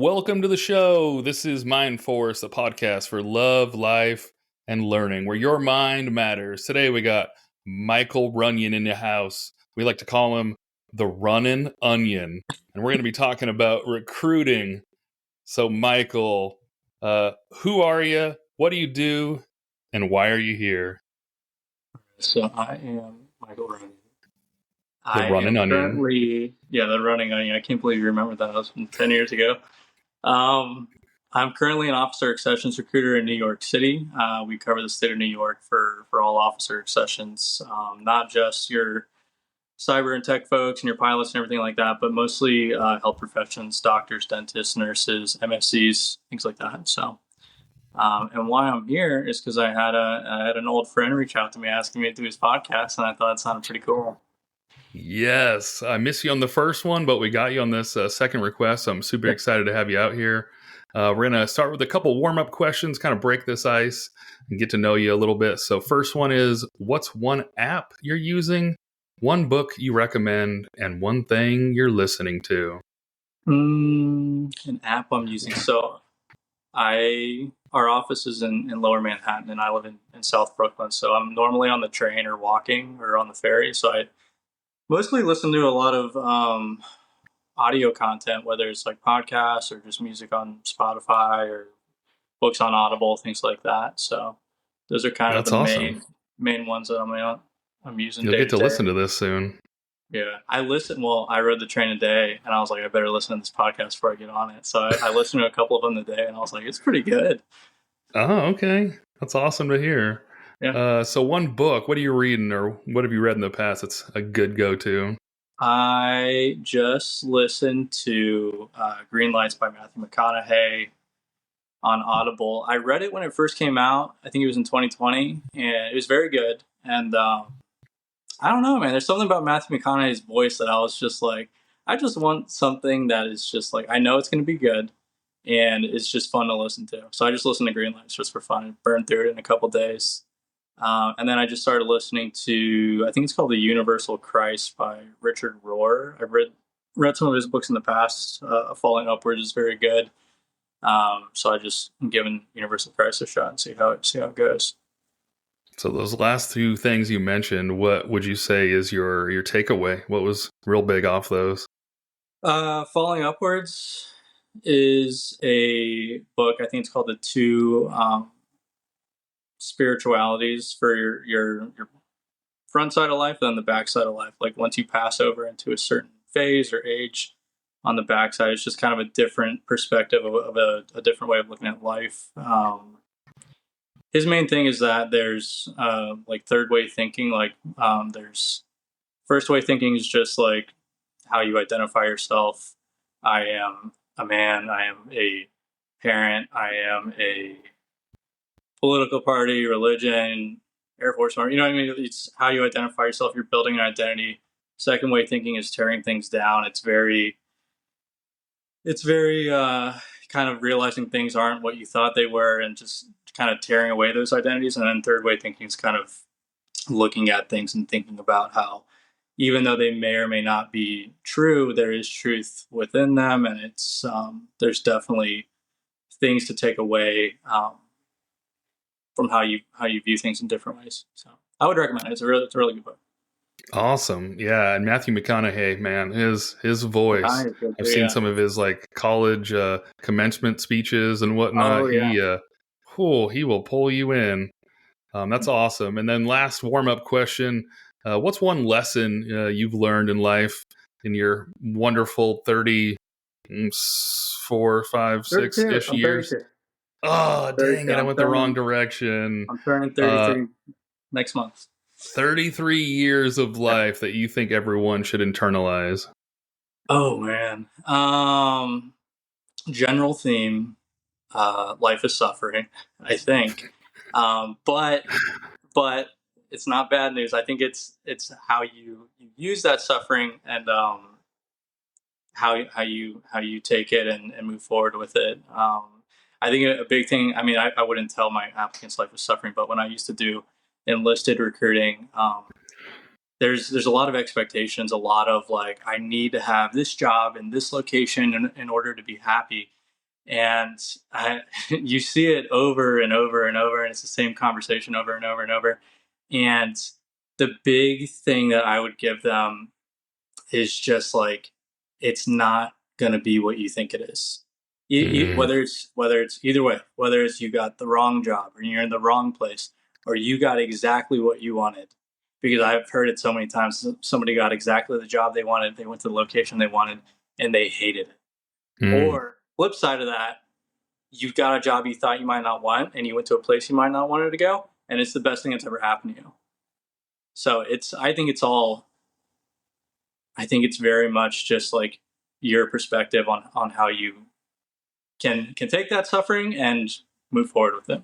welcome to the show. This is Mindforce, a podcast for love, life, and learning, where your mind matters. Today we got Michael Runyan in the house. We like to call him the Runin Onion, and we're going to be talking about recruiting. So, Michael, who are you? What do you do? And why are you here? So I am Michael Runyan. The I Runin am Onion. currently, the Running Onion. I can't believe you remembered that. That was from 10 years ago. I'm currently an officer accessions recruiter in New York City. We cover the state of New York for all officer accessions, not just your cyber and tech folks and your pilots and everything like that, but mostly health professions, doctors, dentists, nurses, MSCs, things like that. So. And why I'm here is because I had an old friend reach out to me asking me to do his podcast, and I thought it sounded pretty cool. Yes, I missed you on the first one, but we got you on this second request. So I'm super excited to have you out here. We're going to start with a couple warm-up questions, kind of break this ice and get to know you a little bit. So first one is, what's one app you're using, one book you recommend, and one thing you're listening to? An app I'm using. So our office is in Lower Manhattan, and I live in South Brooklyn. So I'm normally on the train or walking or on the ferry. So I mostly listen to a lot of audio content, whether it's like podcasts or just music on Spotify or books on Audible, things like that. So those are kind of That's the awesome. main ones that I'm using. You'll Day get to day. listen to this soon. Yeah, I rode the train today, and I was like, I better listen to this podcast before I get on it. So I listened to a couple of them today, and I was like, it's pretty good. Oh, okay. That's awesome to hear. Yeah. So one book, what are you reading or what have you read in the past that's a good go-to? I just listened to Green Lights by Matthew McConaughey on Audible. I read it when it first came out. I think it was in 2020, and it was very good. And I don't know, man. There's something about Matthew McConaughey's voice that I was just like, I just want something that is just like, I know it's going to be good, and it's just fun to listen to. So I just listened to Green Lights just for fun and burned through it in a couple days. And then I just started listening to, I think it's called The Universal Christ by Richard Rohr. I've read some of his books in the past. Falling Upwards is very good. So I just am giving Universal Christ a shot and see how it goes. So those last two things you mentioned, what would you say is your takeaway? What was real big off those? Falling Upwards is a book. I think it's called The Two Spiritualities for your front side of life and then the back side of life. Like once you pass over into a certain phase or age on the backside, it's just kind of a different perspective of a different way of looking at life. His main thing is that there's like third way thinking. Like there's first way thinking is just like how you identify yourself. I am a man. I am a parent. I am a political party, religion, Air Force Army. You know what I mean? It's how you identify yourself. You're building an identity. Second way thinking is tearing things down. It's very kind of realizing things aren't what you thought they were and just kind of tearing away those identities. And then third way thinking is kind of looking at things and thinking about how even though they may or may not be true, there is truth within them. And it's there's definitely things to take away from how you view things in different ways. So I would recommend it. It's a really good book. Awesome. Yeah. And Matthew McConaughey, man, his voice. I've seen some of his like college commencement speeches and whatnot. Oh, yeah. He will pull you in. That's awesome. And then last warm-up question. What's one lesson you've learned in life in your wonderful 34, 5, 6-ish years? Oh, dang it. I went the wrong direction. I'm turning 33 next month. 33 years of life that you think everyone should internalize. Oh, man. General theme, life is suffering, I think. But it's not bad news. I think it's how you use that suffering and how you take it and move forward with it. I think a big thing. I mean, I wouldn't tell my applicants life was suffering, but when I used to do enlisted recruiting, there's a lot of expectations, a lot of like, I need to have this job in this location in order to be happy. And you see it over and over and over, and it's the same conversation over and over and over. And the big thing that I would give them is just like, it's not going to be what you think it is. Mm. Whether it's either way, whether it's you got the wrong job or you're in the wrong place or you got exactly what you wanted. Because I've heard it so many times. Somebody got exactly the job they wanted, they went to the location they wanted, and they hated it. Mm. Or flip side of that, you've got a job you thought you might not want, and you went to a place you might not want to go, and it's the best thing that's ever happened to you. So I think it's very much just like your perspective on how you can take that suffering and move forward with it.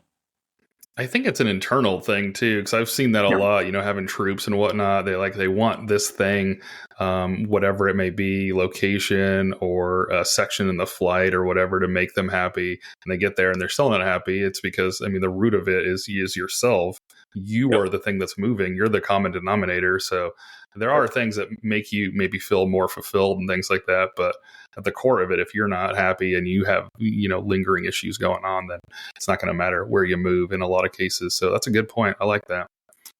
I think it's an internal thing too, because I've seen that a Yeah. lot. Having troops and whatnot, they want this thing, whatever it may be, location or a section in the flight or whatever, to make them happy. And they get there and they're still not happy. It's because the root of it is yourself. You Yep. are the thing that's moving. You're the common denominator. So there are Yep. things that make you maybe feel more fulfilled and things like that. But at the core of it, if you're not happy and you have lingering issues going on, then it's not going to matter where you move in a lot of cases. So that's a good point. I like that.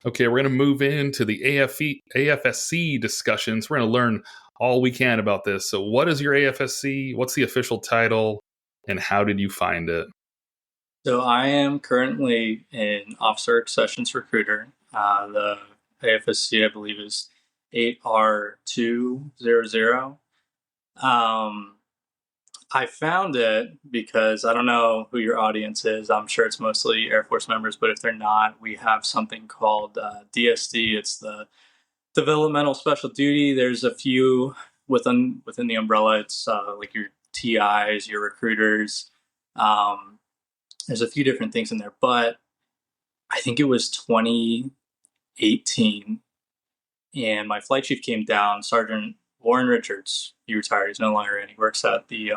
Okay, we're going to move into the AFSC discussions. We're going to learn all we can about this. So what is your AFSC? What's the official title? And how did you find it? So I am currently an officer accessions recruiter. The AFSC, I believe, is 8R200. I found it because I don't know who your audience is. I'm sure it's mostly Air Force members, but if they're not, we have something called DSD. It's the developmental special duty. There's a few within the umbrella. It's like your TIs, your recruiters. Um, there's a few different things in there, but I think it was 2018, and my flight chief came down, Sergeant Warren Richards. He retired. He's no longer in. He works at the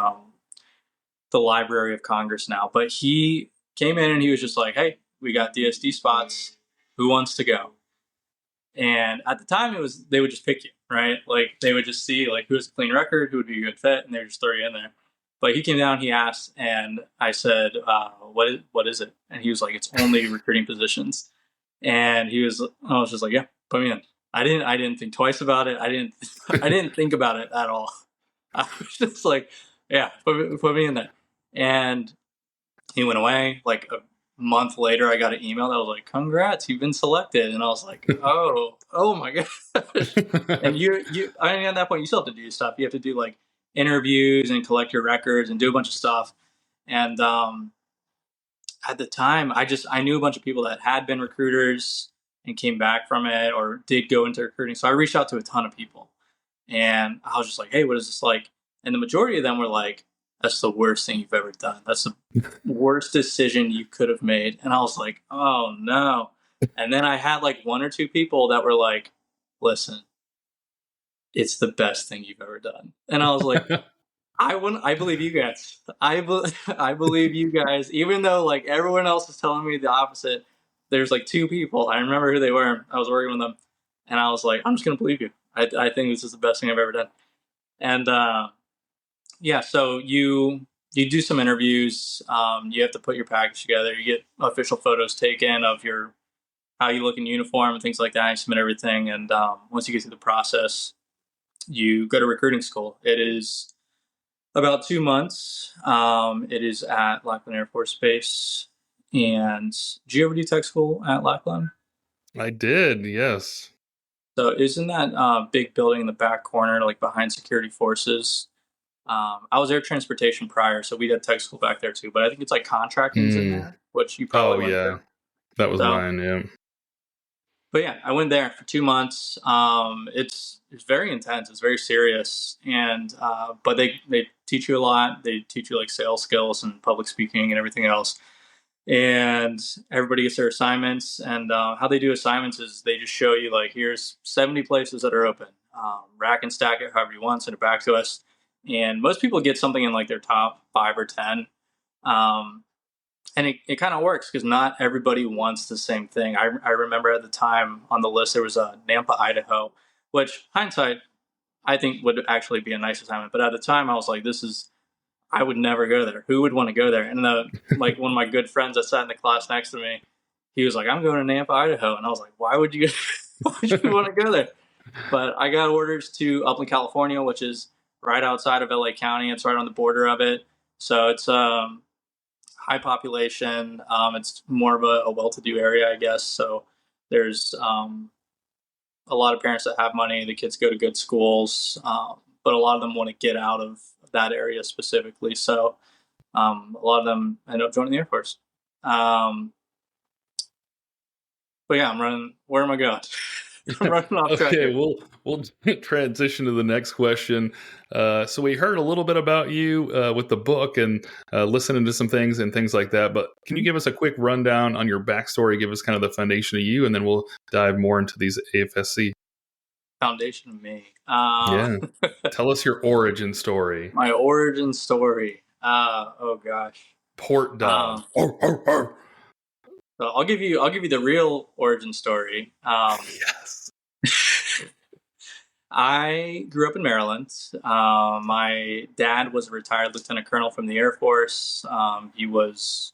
Library of Congress now. But he came in and he was just like, "Hey, we got DSD spots. Who wants to go?" And at the time, it was they would just pick you, right? Like they would just see like who has a clean record, who would be a good fit, and they would just throw you in there. But he came down, he asked, and I said, what is it?" And he was like, "It's only recruiting positions." And I was just like, "Yeah, put me in." I didn't think twice about it. I didn't think about it at all. I was just like, "Yeah, put me in there." And he went away. Like a month later, I got an email that was like, "Congrats, you've been selected." And I was like, "Oh my gosh!" And I mean, at that point, you still have to do stuff. You have to do like interviews and collect your records and do a bunch of stuff. And at the time, I knew a bunch of people that had been recruiters and came back from it or did go into recruiting. So I reached out to a ton of people, and I was just like, "Hey, what is this like?" And the majority of them were like, "That's the worst thing you've ever done. That's the worst decision you could have made." And I was like, "Oh no." And then I had like one or two people that were like, "Listen, it's the best thing you've ever done." And I was like, I believe you guys. I believe you guys, even though like everyone else is telling me the opposite. There's like two people. I remember who they were. I was working with them, and I was like, "I'm just gonna believe you. I think this is the best thing I've ever done." And yeah, so you do some interviews. You have to put your package together. You get official photos taken of your how you look in uniform and things like that. You submit everything, and once you get through the process, you go to recruiting school. It is about 2 months. It is at Lackland Air Force Base. And did you ever do tech school at Lackland? I did, yes. So isn't that big building in the back corner, like behind security forces? I was air transportation prior, so we did tech school back there too. But I think it's like contracting's in Mm. there, which you probably Oh, went yeah. through. That was So, mine, yeah. but yeah, I went there for 2 months. It's very intense. It's very serious, and but they teach you a lot. They teach you like sales skills and public speaking and everything else. And everybody gets their assignments. And how they do assignments is they just show you like here's 70 places that are open. Rack and stack it however you want, send it back to us. And most people get something in like their top 5 or 10. Um, and it kind of works because not everybody wants the same thing. I remember at the time on the list there was a Nampa, Idaho, which hindsight I think would actually be a nice assignment. But at the time I was like, this is I would never go there. Who would want to go there? And like one of my good friends that sat in the class next to me, he was like, I'm going to Nampa, Idaho. And I was like, why would you want to go there? But I got orders to Upland, California, which is right outside of LA County. It's right on the border of it. So it's high population. It's more of a well-to-do area, I guess. So there's a lot of parents that have money. The kids go to good schools, but a lot of them want to get out of that area specifically. So a lot of them end up joining the Air Force. But yeah, I'm running. Where am I going? I'm running off track. Okay, we'll transition to the next question. So we heard a little bit about you with the book and listening to some things and things like that. But can you give us a quick rundown on your backstory? Give us kind of the foundation of you, and then we'll dive more into these AFSC. Foundation of me. Yeah, tell us your origin story. My origin story. Oh gosh. Port dog. So I'll give you the real origin story. Yes. I grew up in Maryland. My dad was a retired lieutenant colonel from the Air Force. He was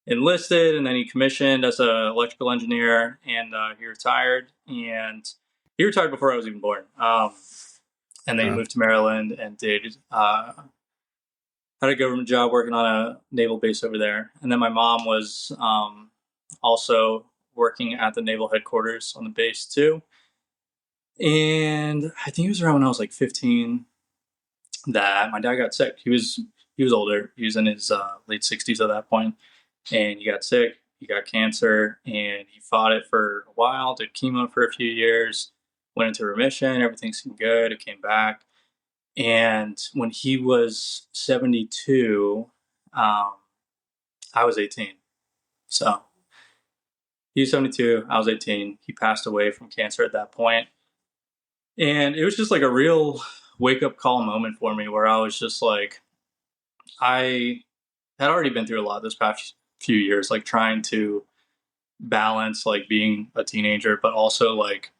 enlisted and then he commissioned as an electrical engineer, and he retired. And he retired before I was even born. And then he moved to Maryland and did had a government job working on a naval base over there. And then my mom was also working at the naval headquarters on the base too. And I think it was around when I was like 15 that my dad got sick. He was older. He was in his late 60s at that point, and he got sick. He got cancer, and he fought it for a while. Did chemo for a few years. Went into remission. Everything seemed good. It came back, and when he was 72, I was 18. So he was 72. I was 18. He passed away from cancer at that point. And it was just like a real wake up call moment for me where I was just like, I had already been through a lot this past few years, like trying to balance like being a teenager, but also like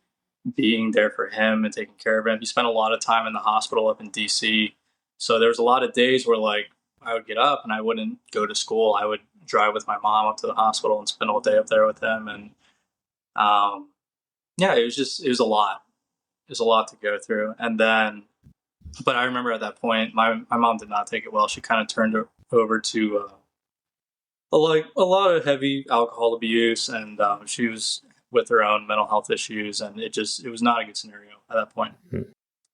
being there for him and taking care of him. He spent a lot of time in the hospital up in DC. So there was a lot of days where like I would get up and I wouldn't go to school. I would drive with my mom up to the hospital and spend all day up there with him. And yeah, it was a lot. It was a lot to go through. And then, but I remember at that point, my mom did not take it well. She kind of turned over to a lot of heavy alcohol abuse, and she was with her own mental health issues, and it was not a good scenario at that point.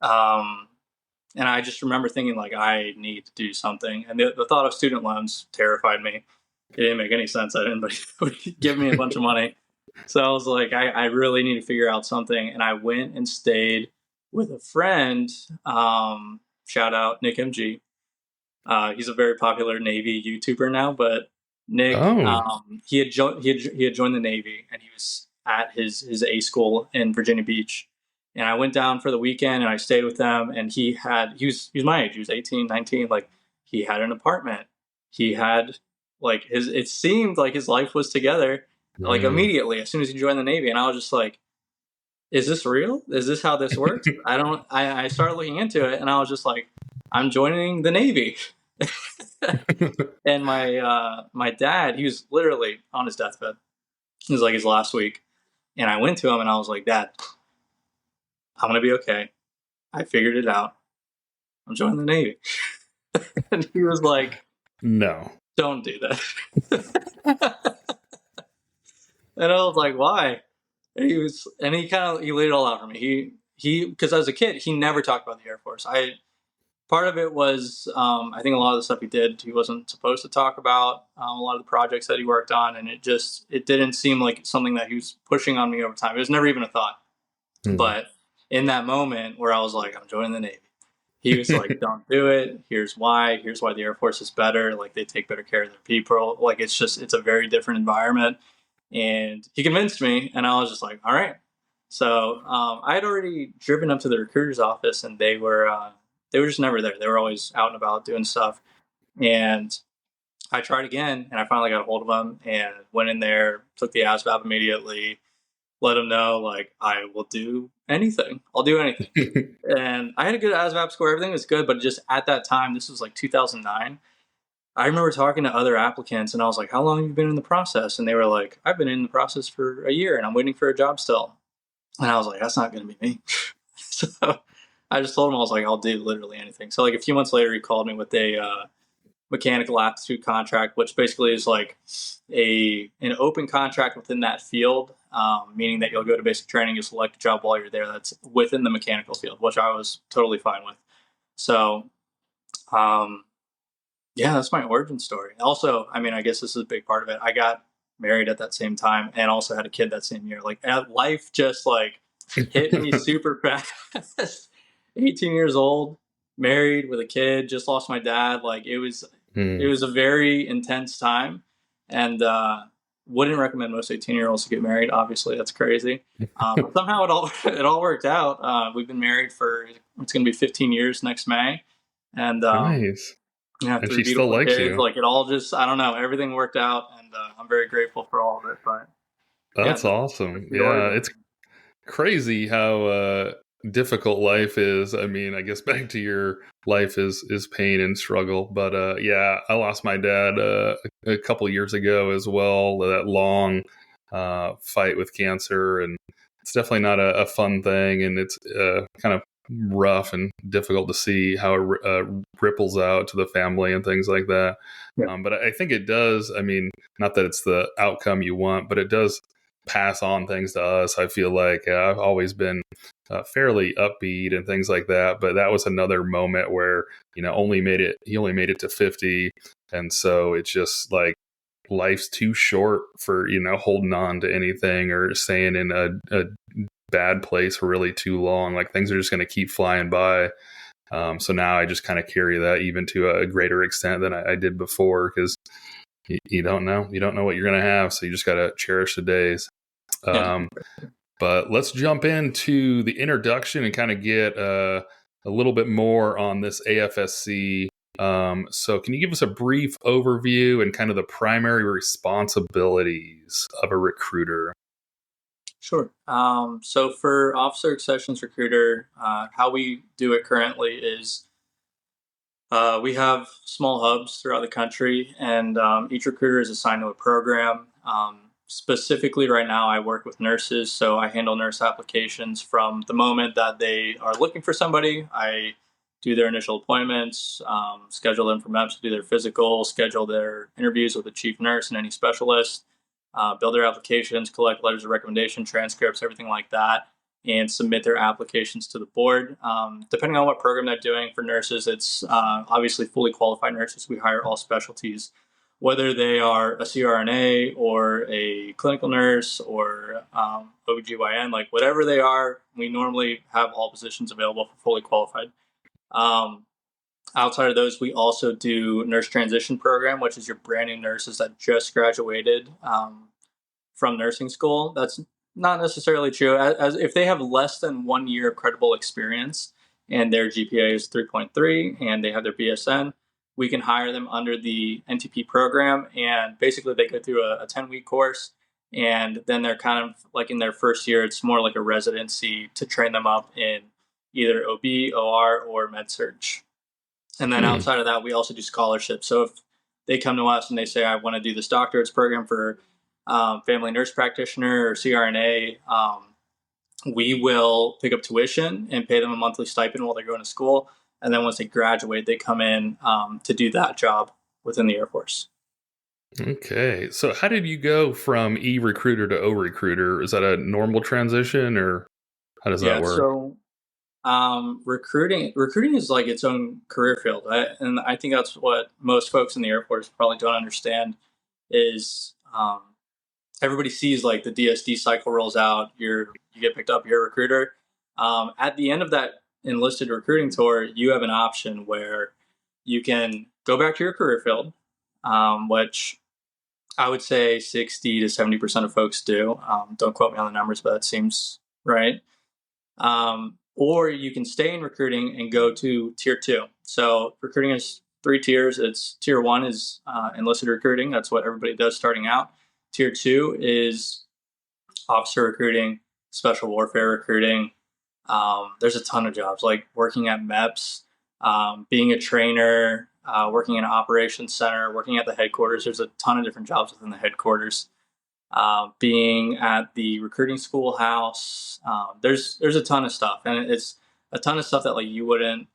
And I just remember thinking like, I need to do something. And the thought of student loans terrified me. It didn't make any sense. Anybody would give me a bunch of money. So I was like, I really need to figure out something. And I went and stayed with a friend. Shout out Nick MG. He's a very popular Navy YouTuber now, but Nick, he had joined the Navy, and he was at his A school in Virginia Beach. And I went down for the weekend and I stayed with them, and he was my age. He was 18, 19. Like, he had an apartment. He had like it seemed like his life was together like immediately as soon as he joined the Navy. And I was just like, is this real? Is this how this works? I started looking into it, and I was just like, I'm joining the Navy. And my dad, he was literally on his deathbed. It was like his last week. And I went to him and I was like, Dad, I'm going to be okay. I figured it out. I'm joining the Navy. And he was like, no, don't do that. And I was like, why? And he laid it all out for me. Because as a kid, he never talked about the Air Force. Part of it was, I think a lot of the stuff he did, he wasn't supposed to talk about. A lot of the projects that he worked on, and it didn't seem like something that he was pushing on me over time. It was never even a thought. But in that moment where I was like, I'm joining the Navy, he was like, don't do it. Here's why the Air Force is better. Like, they take better care of their people. Like, it's a very different environment. And he convinced me, and I was just like, all right. So I had already driven up to the recruiter's office, and they were just never there. They were always out and about doing stuff. And I tried again, and I finally got a hold of them and went in there, took the ASVAB immediately. let them know, like, I will do anything. I'll do anything. And I had a good ASVAB score. Everything was good, but just at that time, this was like 2009. I remember talking to other applicants, and I was like, "How long have you been in the process?" And they were like, "I've been in the process for a year, and I'm waiting for a job still." And I was like, "That's not going to be me." So I just told him, I was like, "I'll do literally anything." So like a few months later, he called me with a mechanical aptitude contract, which basically is like an open contract within that field, meaning that you'll go to basic training, you select a job while you're there that's within the mechanical field, which I was totally fine with. So, yeah, that's my origin story. Also, I mean, I guess this is a big part of it. I got married at that same time and also had a kid that same year. Like life just like hit me super fast. 18 years old, married with a kid, just lost my dad. Like it was a very intense time, and wouldn't recommend most 18-year-olds to get married. Obviously, that's crazy. But somehow it all worked out. We've been married for, it's going to be 15 years next May, and Nice. yeah, And 3 she still beautiful likes kids. you. Like it all just, I don't know, everything worked out, and I'm very grateful for all of it. But yeah, That's that's awesome. the Yeah, origin. it's crazy how difficult life is. I mean, I guess back to your life is pain and struggle. But yeah, I lost my dad a couple years ago as well. That long fight with cancer, and it's definitely not a fun thing, and it's kind of rough and difficult to see how it ripples out to the family and things like that. Yeah, But I think it does. I mean, not that it's the outcome you want, but it does pass on things to us. I feel like I've always been fairly upbeat and things like that, but that was another moment where he only made it to 50, and so it's just like life's too short for holding on to anything or staying in a bad place for really too long. Like things are just going to keep flying by. So now I just kind of carry that even to a greater extent than I did before, because you don't know what you're going to have, so you just got to cherish the days. yeah, um, but let's jump into the introduction and kind of get a little bit more on this AFSC. So can you give us a brief overview and kind of the primary responsibilities of a recruiter? sure. So for officer accessions recruiter, how we do it currently is we have small hubs throughout the country, and each recruiter is assigned to a program. Specifically, right now, I work with nurses, so I handle nurse applications from the moment that they are looking for somebody. I do their initial appointments, schedule them for MEPS to do their physical, schedule their interviews with the chief nurse and any specialist, build their applications, collect letters of recommendation, transcripts, everything like that, and submit their applications to the board. Depending on what program they're doing for nurses, it's obviously fully qualified nurses. We hire all specialties, whether they are a CRNA or a clinical nurse or OBGYN, like whatever they are, we normally have all positions available for fully qualified. Um, Outside of those, we also do nurse transition program, which is your brand new nurses that just graduated from nursing school. That's not necessarily true. As if they have less than 1 year of credible experience and their GPA is 3.3 and they have their BSN, we can hire them under the NTP program. And basically, they go through a 10-week course. And then they're kind of like in their first year, it's more like a residency to train them up in either OB, OR, or med surg. And then Hmm. outside of that, we also do scholarships. So if they come to us and they say, I want to do this doctorate's program for family nurse practitioner or CRNA, we will pick up tuition and pay them a monthly stipend while they're going to school. And then once they graduate, they come in to do that job within the Air Force. Okay, so how did you go from e-recruiter to o-recruiter? Is that a normal transition, or how does that Yeah. work? So recruiting is like its own career field, and I think that's what most folks in the Air Force probably don't understand is everybody sees like the DSD cycle rolls out, you get picked up, you're a recruiter. At the end of that enlisted recruiting tour, you have an option where you can go back to your career field, which I would say 60 to 70% of folks do. Don't quote me on the numbers, but that seems right. Or you can stay in recruiting and go to tier two. So recruiting is three tiers. It's tier one is enlisted recruiting. That's what everybody does starting out. Tier two is officer recruiting, special warfare recruiting. There's a ton of jobs, like working at MEPS, being a trainer, working in an operations center, working at the headquarters. There's a ton of different jobs within the headquarters. Being at the recruiting schoolhouse. There's a ton of stuff, and it's a ton of stuff that like you wouldn't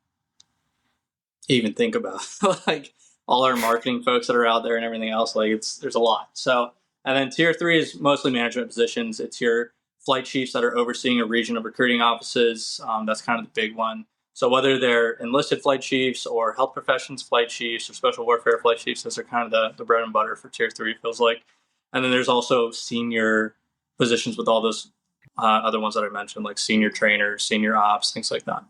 even think about. Like all our marketing folks that are out there and everything else, like there's a lot. So, and then tier 3 is mostly management positions. It's your flight chiefs that are overseeing a region of recruiting offices. That's kind of the big one. So whether they're enlisted flight chiefs or health professions flight chiefs or special warfare flight chiefs, those are kind of the bread and butter for tier 3, feels like. And then there's also senior positions with all those other ones that I mentioned, like senior trainers, senior ops, things like that.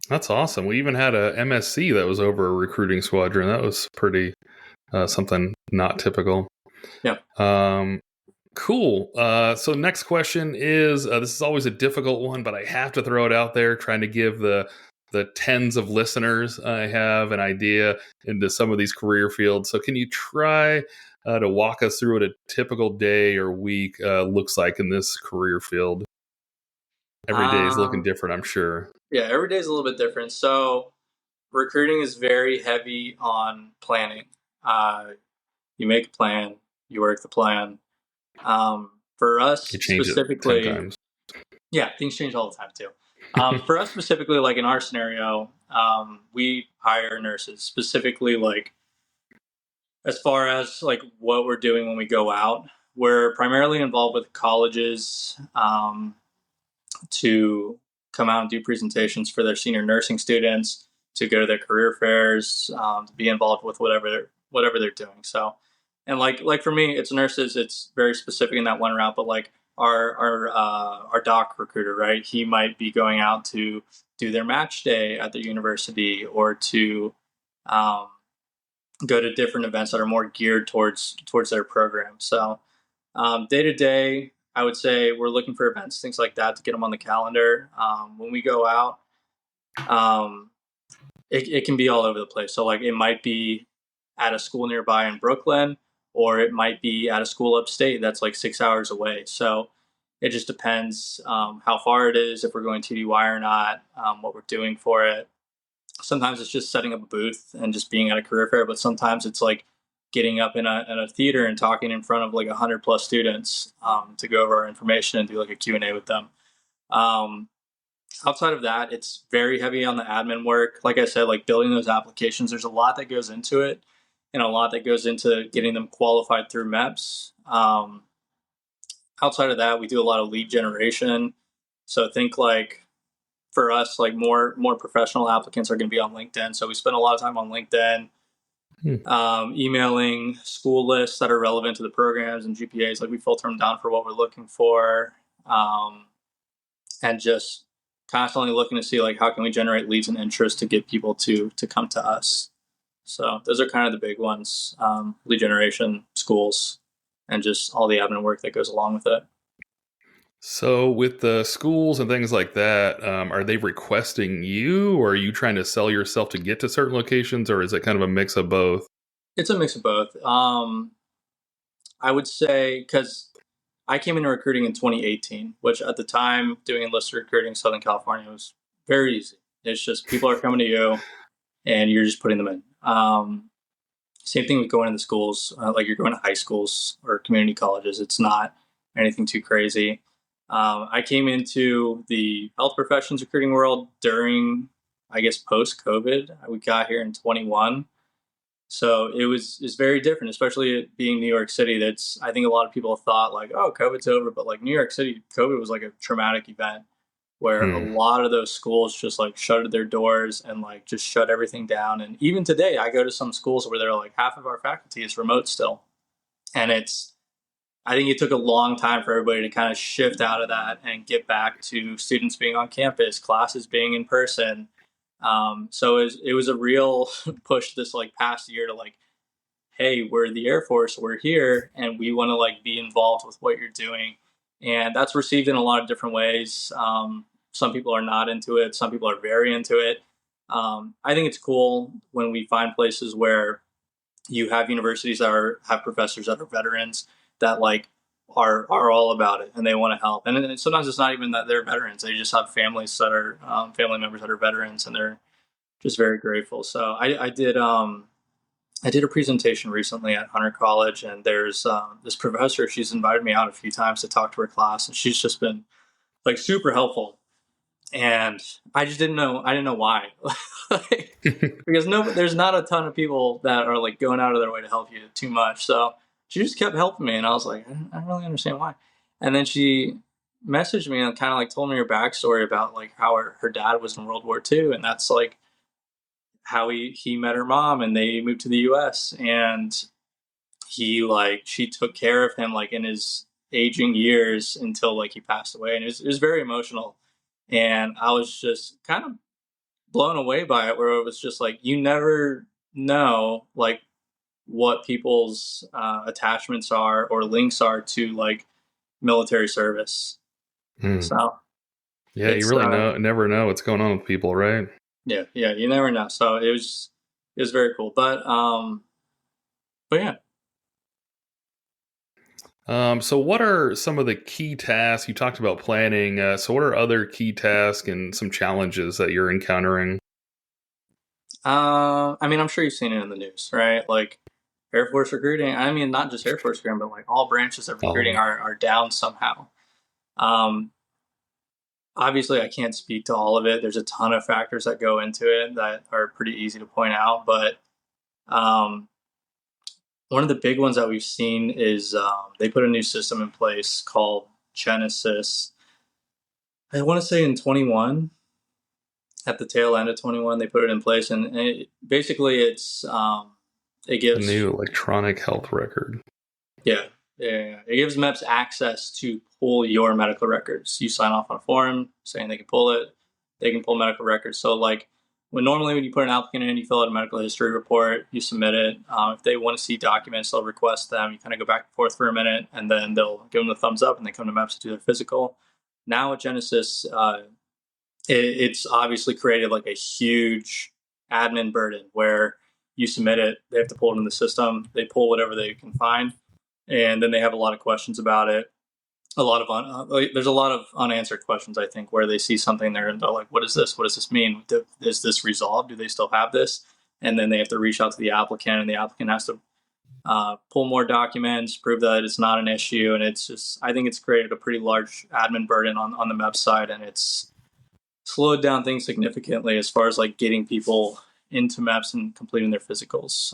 That's awesome. We even had a MSC that was over a recruiting squadron. That was pretty something not typical. Yeah. Cool. So next question is, this is always a difficult one, but I have to throw it out there, trying to give the tens of listeners I have an idea into some of these career fields. So can you try to walk us through what a typical day or week looks like in this career field? Every day is looking different, I'm sure. Yeah, every day is a little bit different. So recruiting is very heavy on planning. You make a plan, you work the plan. For us You change it 10 specifically, times. yeah, things change all the time too. For us specifically, like in our scenario, we hire nurses specifically, like as far as like what we're doing when we go out. We're primarily involved with colleges to come out and do presentations for their senior nursing students, to go to their career fairs, to be involved with whatever they're doing. So, and like for me, it's nurses. It's very specific in that one route. But like our doc recruiter, right? He might be going out to do their match day at the university, or to go to different events that are more geared towards their program. So day to day, I would say we're looking for events, things like that, to get them on the calendar. When we go out, it can be all over the place. So like it might be at a school nearby in Brooklyn, or it might be at a school upstate that's like 6 hours away. So it just depends how far it is, if we're going TDY or not, what we're doing for it. Sometimes it's just setting up a booth and just being at a career fair, but sometimes it's like getting up in a theater and talking in front of like 100 plus students to go over our information and do like a Q&A with them. Outside of that, it's very heavy on the admin work. Like I said, like building those applications, there's a lot that goes into it, and a lot that goes into getting them qualified through MEPS. Outside of that, we do a lot of lead generation. So think like for us, like more professional applicants are going to be on LinkedIn. So we spend a lot of time on LinkedIn, emailing school lists that are relevant to the programs and GPAs. Like we filter them down for what we're looking for, and just constantly looking to see like how can we generate leads and interest to get people to come to us. So those are kind of the big ones: lead generation, schools, and just all the admin work that goes along with it. So with the schools and things like that, are they requesting you, or are you trying to sell yourself to get to certain locations, or is it kind of a mix of both? It's a mix of both. I would say, because I came into recruiting in 2018, which at the time, doing enlisted recruiting in Southern California was very easy. It's just people are coming to you and you're just putting them in. Same thing with going into schools, like you're going to high schools or community colleges. It's not anything too crazy. I came into the health professions recruiting world during, I guess, post-COVID. We got here in 21. So it's very different, especially it being New York City. I think a lot of people thought like, oh, COVID's over, but like New York City, COVID was like a traumatic event where a lot of those schools just like shuttered their doors and like just shut everything down. And even today, I go to some schools where they're like half of our faculty is remote still, and I think it took a long time for everybody to kind of shift out of that and get back to students being on campus, classes being in person. So it was a real push this like past year to like, hey, we're the Air Force, we're here, and we want to like be involved with what you're doing. And that's received in a lot of different ways. Some people are not into it. Some people are very into it. I think it's cool when we find places where you have universities that have professors that are veterans that like are all about it and they want to help. And sometimes it's not even that they're veterans; they just have families that are family members that are veterans, and they're just very grateful. So I did a presentation recently at Hunter College, and there's this professor. She's invited me out a few times to talk to her class, and she's just been like super helpful. And I just didn't know. I didn't know why, like, because there's not a ton of people that are like going out of their way to help you too much. So she just kept helping me, and I was like, I don't really understand why. And then she messaged me and kind of like told me her backstory about like how her dad was in World War II, and that's like how he met her mom, and they moved to the U.S. and she took care of him like in his aging years until like he passed away, and it was very emotional. And I was just kind of blown away by it, where it was just like you never know like what people's attachments are or links are to like military service. Hmm. So Yeah, you it's really never know what's going on with people, right? yeah, you never know. So it was very cool, but yeah. So what are some of the key tasks you talked about planning? So what are other key tasks and some challenges that you're encountering? I mean, I'm sure you've seen it in the news, right? Like Air Force recruiting. I mean, not just Air Force recruiting, but like all branches of recruiting Oh, are down somehow. Um, Obviously, I can't speak to all of it. There's a ton of factors that go into it that are pretty easy to point out. But um, one of the big ones that we've seen is they put a new system in place called Genesis. I want to say in 21, at the tail end of 21, they put it in place. And basically, it the gives new electronic health record. Yeah, yeah. It gives MEPS access to pull your medical records. You sign off on a form saying they can pull it. They can pull medical records. So, like, when you put an applicant in, you fill out a medical history report, you submit it. If they want to see documents, they'll request them. You kind of go back and forth for a minute, and then they'll give them the thumbs up, and they come to MEPS to do their physical. Now with Genesis, it's obviously created like a huge admin burden where you submit it, they have to pull it in the system, they pull whatever they can find, and then they have a lot of questions about it. There's a lot of unanswered questions, I think, where they see something there and they're like, what is this? What does this mean? Is this resolved? Do they still have this? And then they have to reach out to the applicant, and the applicant has to pull more documents, prove that it's not an issue. And it's just, I think it's created a pretty large admin burden on the MEP side, and it's slowed down things significantly as far as like getting people into MEPS and completing their physicals.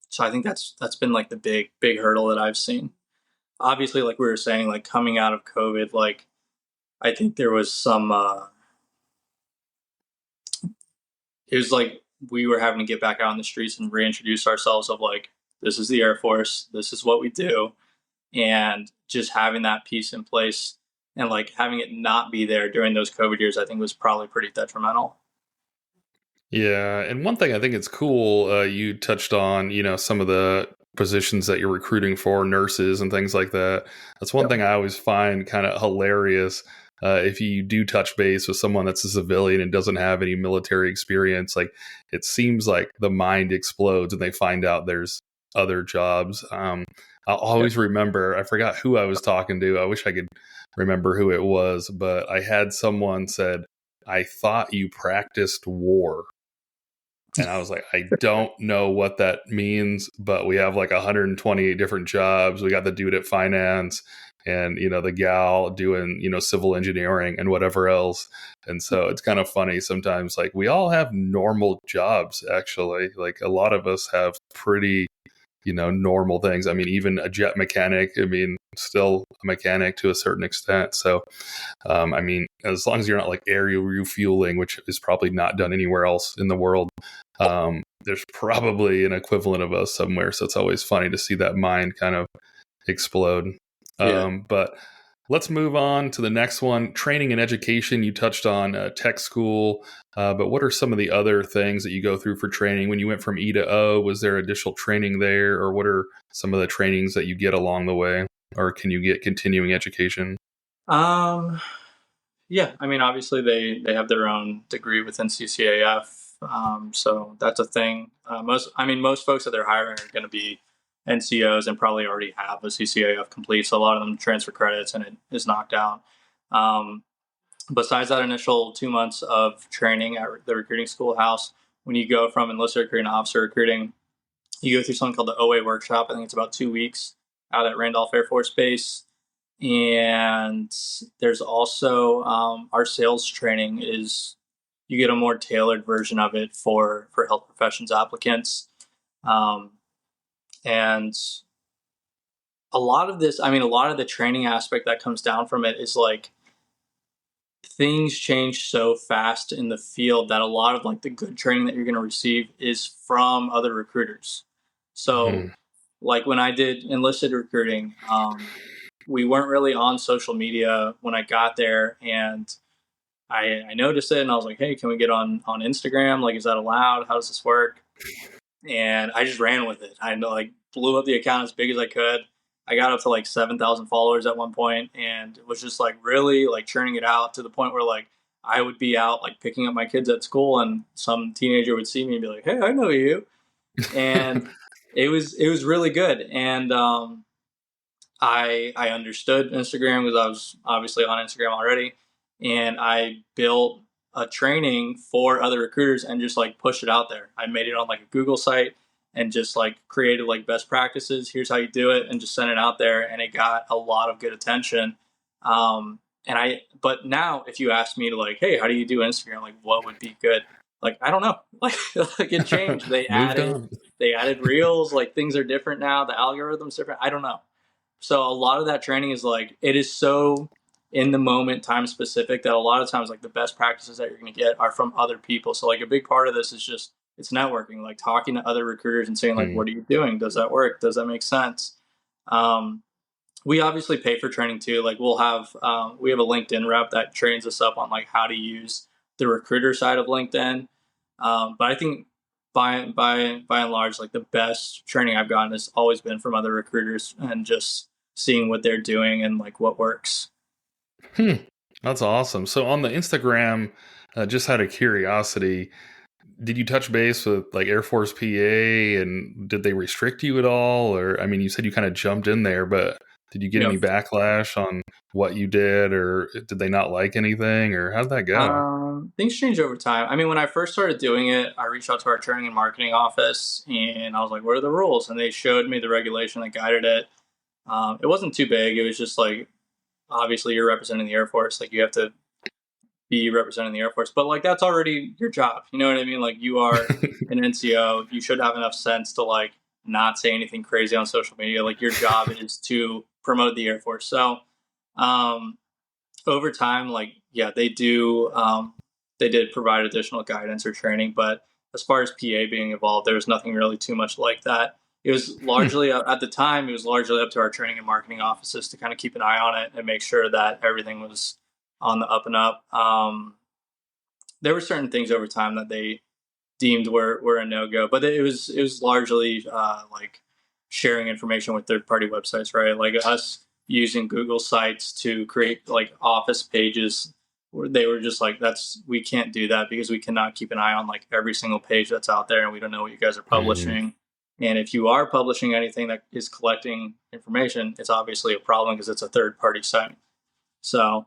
So I think that's been like the big hurdle that I've seen. Obviously, like we were saying, like coming out of COVID, like I think there was some. It was like we were having to get back out on the streets and reintroduce ourselves. Of like, this is the Air Force. This is what we do, and just having that piece in place and like having it not be there during those COVID years, I think was probably pretty detrimental. Yeah, and one thing I think it's cool, you touched on, some of the positions that you're recruiting for, nurses and things like that. That's one Yep. thing I always find kind of hilarious. If you do touch base with someone that's a civilian and doesn't have any military experience, like it seems like the mind explodes and they find out there's other jobs. I'll Yep. always remember, I forgot who I was talking to. I wish I could remember who it was, but I had someone said, I thought you practiced war. And I was like, I don't know what that means, but we have like 128 different jobs. We got the dude at finance and, the gal doing, civil engineering and whatever else. And so it's kind of funny sometimes, like we all have normal jobs, actually. Like a lot of us have pretty, normal things. I mean, even a jet mechanic, still a mechanic to a certain extent. So, as long as you're not like aerial refueling, which is probably not done anywhere else in the world, there's probably an equivalent of us somewhere. So it's always funny to see that mind kind of explode. Yeah. But let's move on to the next one. Training and education. You touched on tech school, but what are some of the other things that you go through for training? When you went from E to O, was there additional training there, or what are some of the trainings that you get along the way, or can you get continuing education? Um, yeah, I mean, obviously they have their own degree within CCAF, so that's a thing. Most folks that they're hiring are going to be NCOs and probably already have a CCAF complete. So a lot of them transfer credits and it is knocked out. Um, Besides that initial 2 months of training at the recruiting schoolhouse, when you go from enlisted recruiting to officer recruiting, you go through something called the OA workshop. I think it's about 2 weeks out at Randolph Air Force Base. And there's also our sales training is you get a more tailored version of it for health professions applicants. Um, and a lot of this, I mean, a lot of the training aspect that comes down from it is like things change so fast in the field that a lot of like the good training that you're going to receive is from other recruiters. So, Mhm. like when I did enlisted recruiting, we weren't really on social media when I got there, and I noticed it, and I was like, "Hey, can we get on Instagram? Like, is that allowed? How does this work?" And I just ran with it. I like blew up the account as big as I could. I got up to like 7,000 followers at one point, and it was just like really like churning it out to the point where like I would be out like picking up my kids at school, and some teenager would see me and be like, "Hey, I know you," and it was really good. And I understood Instagram because I was obviously on Instagram already, and I built a training for other recruiters and just like pushed it out there. I made it on like a Google site and just like created like best practices. Here's how you do it, and just sent it out there, and it got a lot of good attention. But now if you ask me to like, hey, how do you do Instagram? Like, what would be good? Like, I don't know. Like it changed. Moved on. They added reels. Like things are different now. The algorithm's different. I don't know. So a lot of that training is like it is so in the moment, time specific that a lot of times like the best practices that you're going to get are from other people. So like a big part of this is just it's networking, like talking to other recruiters and saying like, Hmm. what are you doing? Does that work? Does that make sense? Um, we obviously pay for training too. Like we have a LinkedIn rep that trains us up on like how to use the recruiter side of LinkedIn. But I think by and large, like the best training I've gotten has always been from other recruiters and just seeing what they're doing and like what works. Hmm. That's awesome. So on the Instagram, just out of curiosity, did you touch base with like Air Force PA and did they restrict you at all? Or, I mean, you said you kind of jumped in there, but did you get Yep. any backlash on what you did or did they not like anything or how did that go? Things change over time. I mean, when I first started doing it, I reached out to our training and marketing office and I was like, what are the rules? And they showed me the regulation that guided it. It wasn't too big. It was just like, obviously you're representing the Air Force. Like you have to be representing the Air Force, but like that's already your job. You know what I mean? Like you are an NCO. You should have enough sense to like not say anything crazy on social media. Like your job is to promote the Air Force. So, um, over time, like yeah, they did provide additional guidance or training, but as far as PA being involved, there was nothing really too much like that. It was Hmm. largely at the time, it was largely up to our training and marketing offices to kind of keep an eye on it and make sure that everything was on the up and up. There were certain things over time that they deemed were a no go, but it was largely like sharing information with third party websites, right? Like us using Google Sites to create like office pages where they were just like, that's we can't do that because we cannot keep an eye on like every single page that's out there, and we don't know what you guys are Mhm. publishing. And if you are publishing anything that is collecting information, it's obviously a problem because it's a third party site. So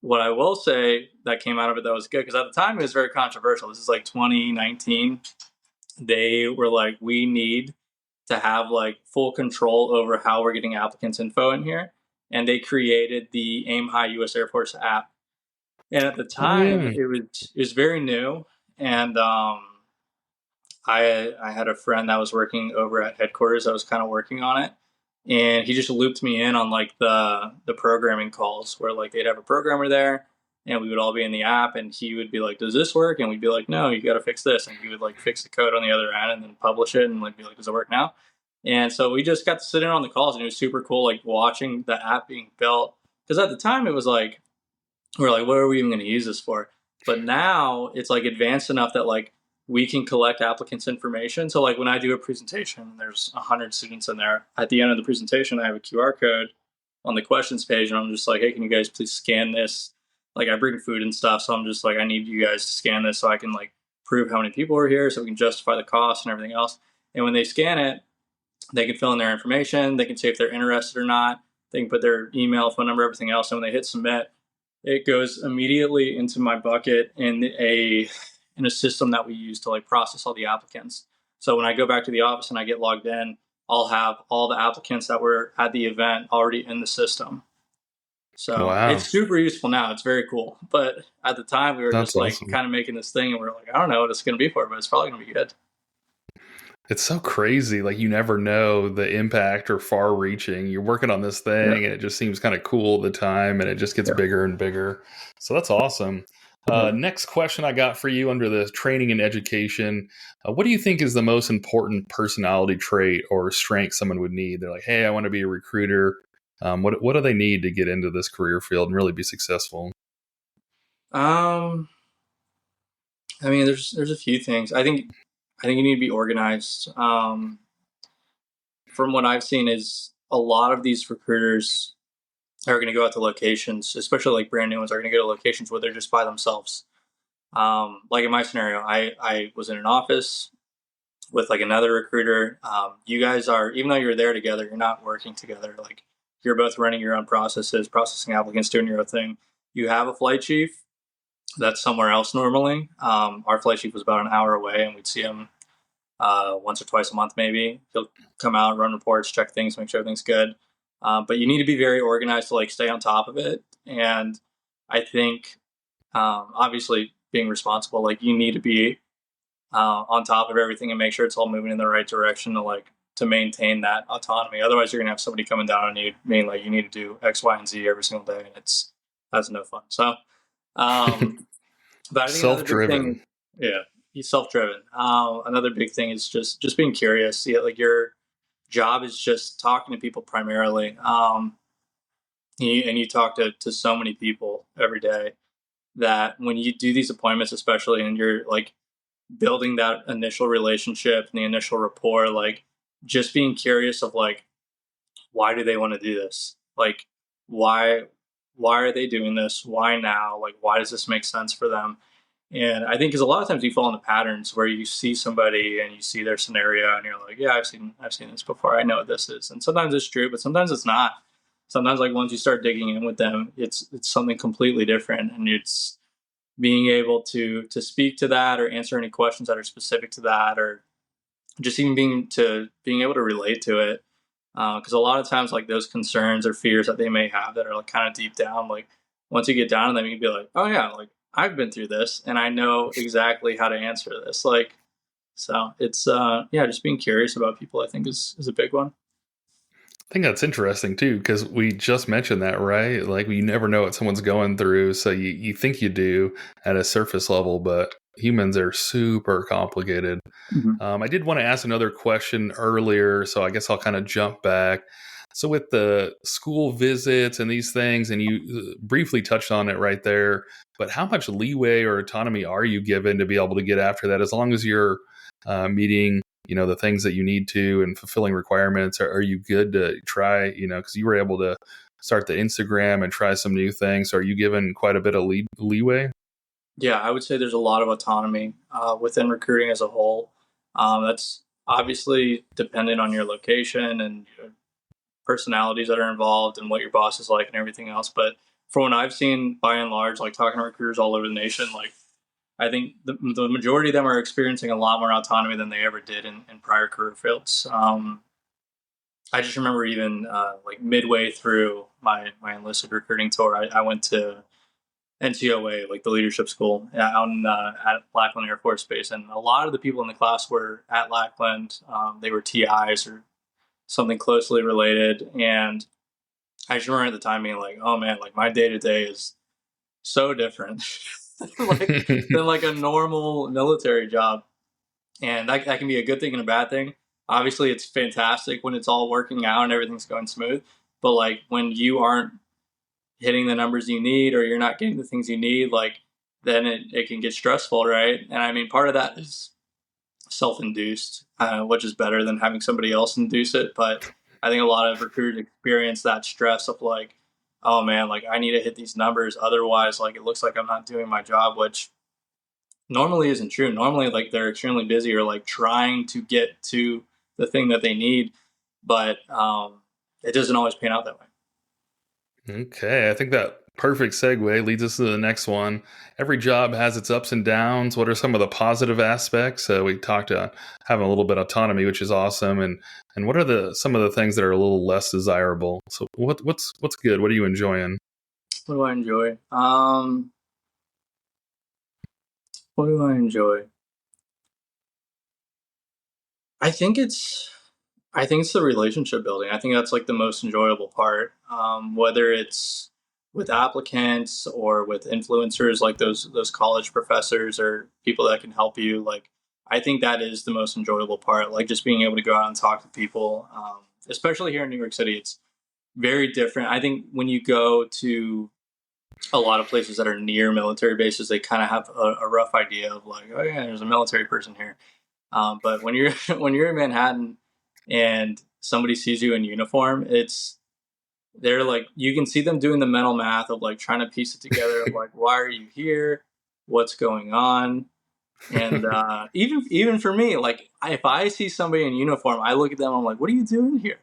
what I will say that came out of it that was good, because at the time it was very controversial. This is like 2019. They were like, we need to have like full control over how we're getting applicants info in here. And they created the Aim High US Air Force app. And at the Oh time yeah. it was very new. And I had a friend that was working over at headquarters that was kind of working on it, and he just looped me in on like the programming calls where like they'd have a programmer there, and we would all be in the app, and he would be like, "Does this work?" And we'd be like, "No, you got to fix this," and he would like fix the code on the other end and then publish it, and like be like, "Does it work now?" And so we just got to sit in on the calls, and it was super cool, like watching the app being built. Because at the time it was like we're like, what are we even going to use this for? But now it's like advanced enough that like we can collect applicants' information. So like when I do a presentation, there's 100 students in there. At the end of the presentation, I have a QR code on the questions page, and I'm just like, hey, can you guys please scan this? Like I bring food and stuff, so I'm just like, I need you guys to scan this so I can like prove how many people are here, so we can justify the cost and everything else. And when they scan it, They can fill in their information. They can say if they're interested or not. They can put their email, phone number, everything else. And when they hit submit, it goes immediately into my bucket in a system that we use to like process all the applicants. So when I go back to the office and I get logged in, I'll have all the applicants that were at the event already in the system. So Wow, it's super useful now. It's very cool. But at the time, we were that's just like awesome. kind of making this thing, and we're like, I don't know what it's going to be for, but it's probably going to be good. It's so crazy. Like you never know the impact or far reaching. You're working on this Yeah. thing and it just seems kind of cool at the time and it just gets Yeah. bigger and bigger. So that's awesome. Mhm. Next question I got for you under the training and education. What do you think is the most important personality trait or strength someone would need? They're like, hey, I want to be a recruiter. What do they need to get into this career field and really be successful? Um, I mean, there's a few things. I think you need to be organized. From what I've seen, is a lot of these recruiters are going to go out to locations, especially like brand new ones, are going to go to locations where they're just by themselves. Like in my scenario, I was in an office with like another recruiter. You guys are, even though you're there together, you're not working together. Like you're both running your own processes, processing applicants, doing your own thing. You have a flight chief that's somewhere else normally. Our flight chief was about an hour away, and we'd see him once or twice a month, maybe. He'll come out, run reports, check things, make sure everything's good. But you need to be very organized to like stay on top of it. And I think, obviously, being responsible, like you need to be on top of everything and make sure it's all moving in the right direction to maintain that autonomy. Otherwise, you're gonna have somebody coming down on you, being like, you need to do X, Y, and Z every single day, and that's no fun. So, um, but I think another Self big thing, driven. yeah, he's self-driven. Another big thing is just being curious. Yeah, like your job is just talking to people primarily. And you talk to so many people every day that when you do these appointments, especially, and you're like building that initial relationship and the initial rapport, like just being curious of like, why do they want to do this? Like, why why are they doing this? Why now? Like, why does this make sense for them? And I think because a lot of times you fall into patterns where you see somebody and you see their scenario and you're like, yeah, I've seen this before. I know what this is. And sometimes it's true, but sometimes it's not. Sometimes like once you start digging in with them, it's something completely different, and it's being able to speak to that or answer any questions that are specific to that, or just even being able to relate to it. Because a lot of times like those concerns or fears that they may have that are like kind of deep down, like once you get down to them, you can be like, oh yeah, like I've been through this and I know exactly how to answer this. Like, so it's yeah, just being curious about people, I think is a big one. I think that's interesting too, because we just mentioned that, right? Like, you never know what someone's going through. So you think you do at a surface level, but humans are super complicated. Mm-hmm. I did want to ask another question earlier, so I guess I'll kind of jump back. So, with the school visits and these things, and you briefly touched on it right there, but how much leeway or autonomy are you given to be able to get after that? As long as you're meeting, the things that you need to and fulfilling requirements, are you good to try? Because you were able to start the Instagram and try some new things. So are you given quite a bit of leeway? Yeah, I would say there's a lot of autonomy within recruiting as a whole. That's obviously dependent on your location and your personalities that are involved and what your boss is like and everything else. But from what I've seen, by and large, like talking to recruiters all over the nation, like I think the majority of them are experiencing a lot more autonomy than they ever did in prior career fields. I just remember even like midway through my enlisted recruiting tour, I went to NCOA, like the leadership school, out at Lackland Air Force Base, and a lot of the people in the class were at Lackland. They were TIs or something closely related, and I just remember at the time being like, "Oh man, like my day to day is so different, like than like a normal military job." And that can be a good thing and a bad thing. Obviously, it's fantastic when it's all working out and everything's going smooth. But like when you aren't hitting the numbers you need or you're not getting the things you need, like then it can get stressful, right? And I mean, part of that is self-induced, which is better than having somebody else induce it. But I think a lot of recruiters experience that stress of like, oh man, like I need to hit these numbers, otherwise, like it looks like I'm not doing my job, which normally isn't true. Normally, like they're extremely busy or like trying to get to the thing that they need. but it doesn't always pan out that way. Okay, I think that perfect segue leads us to the next one. Every job has its ups and downs. What are some of the positive aspects? We talked about having a little bit of autonomy, which is awesome, and what are the some of the things that are a little less desirable? So what's good? What are you enjoying? What do I enjoy? What do I enjoy? I think it's I think it's the relationship building. I think that's like the most enjoyable part. Whether it's with applicants or with influencers like those college professors or people that can help you. Like I think that is the most enjoyable part. Like just being able to go out and talk to people, especially here in New York City. It's very different. I think when you go to a lot of places that are near military bases, they kind of have a rough idea of like, oh yeah, there's a military person here. But when you're when you're in Manhattan and somebody sees you in uniform, it's they're like you can see them doing the mental math of like trying to piece it together of like why are you here, what's going on, and even for me, like if I see somebody in uniform, I look at them, I'm like, what are you doing here?